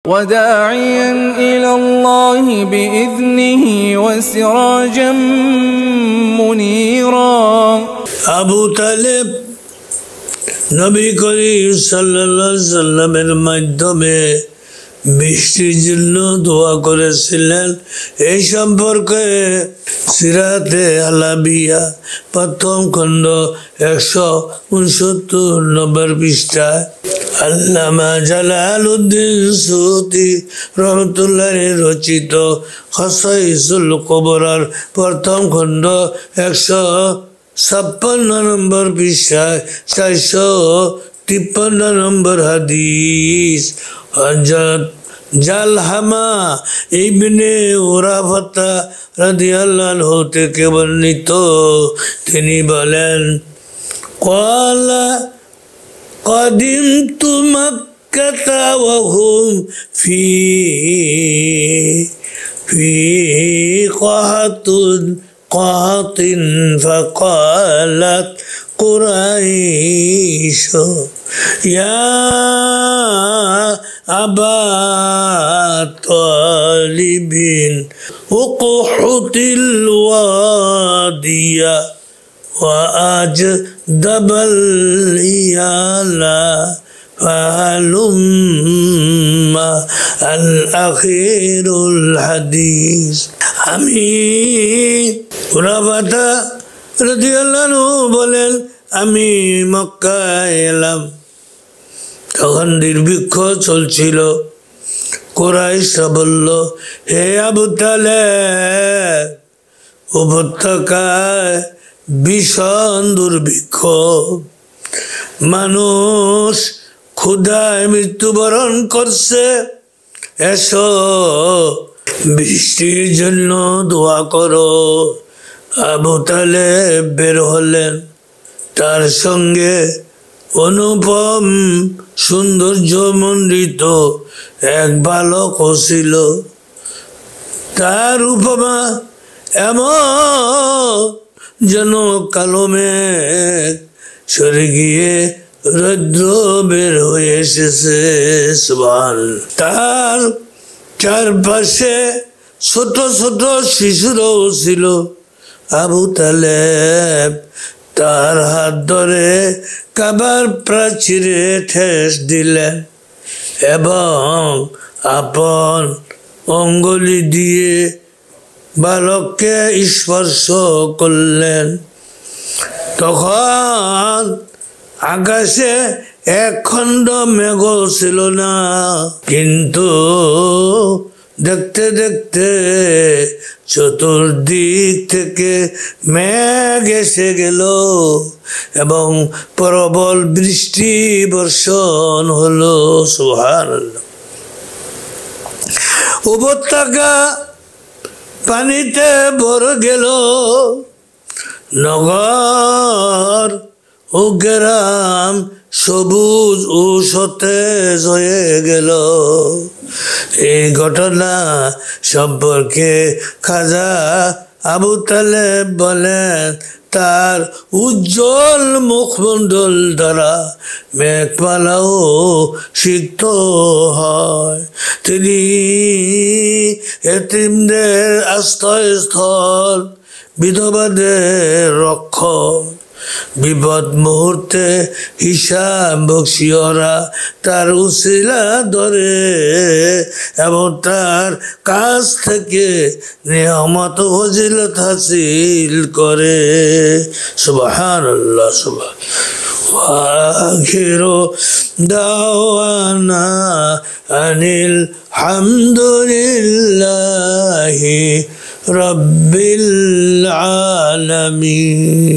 وداعيا إلى الله بإذنه وسراجا منيرا আবু তালেব নবী করিম সাল্লাল্লাহু আলাইহি সাল্লামের মাধ্যমে বৃষ্টির জন্য দোয়া করেছিলেন। এই সম্পর্কে সিরাতে আলাবিয়া প্রথম খণ্ড 169 নম্বর পৃষ্ঠায় আল্লামা জালালউদ্দিন সুয়ুতী রহমতুল্লাহ রচিত খাসাইসুল কুবরার প্রথম খণ্ড 156 নম্বর পৃষ্ঠায় 453 নম্বর হাদিস হযরত জালহামা ইবনে উরাফাতা রাদিয়াল্লাহু আনহু থেকে বর্ণিত, তিনি বলেন, ক্বালা قدمت مكة وهم في قحط فقالت قريش يا أبا طالب اقحط الوادي وأجدب الإيال فهلم الأخير الحديث। আমি উরাফাতা রাদিয়াল্লাহু আনহু বলেন, আমি মক্কায় এলাম, তখন দুর্ভিক্ষ চলছিল। কুরাইশরা বলল, হে আবু তালেব, উপত্যকায় ভীষণ দুর্ভিক্ষ, মানুষ ক্ষুধায় মৃত্যুবরণ করছে, এসো বৃষ্টির জন্য দোয়া করো। আবু তালেব বের হলেন, তার সঙ্গে অনুপম সৌন্দর্য মণ্ডিত এক বালক ছিল। তার উপমা এমন যেন কালো মেঘ সরে গিয়ে রৌদ্র বের হয়ে এসেছে। সুবহানাল্লাহ। তার চারপাশে ছোট ছোট শিশুরাও ছিল। আবু তালেব তার হাত ধরে কাবার প্রাচীরে ঠেস দিলেন এবং আপন অঙ্গুলি দিয়ে বালককে স্পর্শ করলেন। তখন আকাশে এক খণ্ড মেঘ ছিল না, কিন্তু দেখতে দেখতে চতুর্দিক থেকে মেঘ এসে গেল এবং প্রবল বৃষ্টি বর্ষণ হলো। সুবহানাল্লাহ। উপত্যকা পানিতে ভরে গেল, নগর ও গ্রাম সবুজ ও সতেজ হয়ে গেল। এই ঘটনা সম্পর্কে খাজা আবু তালেব বলেন, তার উজ্জ্বল মুখমণ্ডল দ্বারা মেঘমালাও সিক্ত হয়। তিনি এতিমদের আশ্রয়স্থল, বিধবাদের রক্ষক, বিপদ মুহূর্তে হিসাব বকশিওরা তার উসিলা ধরে এবং তার কাছ থেকে নিয়ামত ফজিলত হাসিল করে। সুবহানাল্লাহ। আখিরু দাওয়ানা আনিল হামদুলিল্লাহি রাব্বিল আলামিন।